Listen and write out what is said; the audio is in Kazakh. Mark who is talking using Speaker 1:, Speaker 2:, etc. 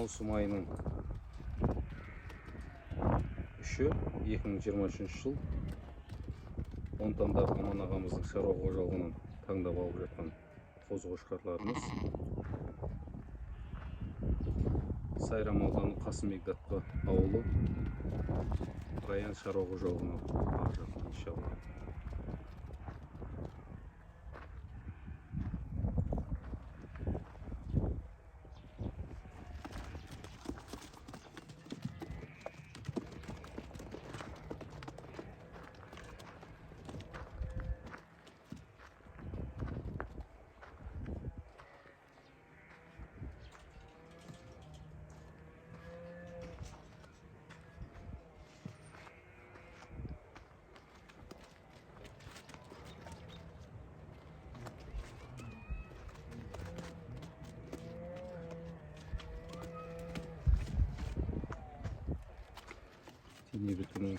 Speaker 1: маусым айының 3-і 2023 жыл. Онтандағы Аман ағамыздың шаруа қожалығынан таңдап алып жатқан қозы-қошқарларымыз. Сайрам ауданы Қасымбек-Датқа ауылы Раян шаруа қожалығынан ар жақтан иншалла. Не бітімі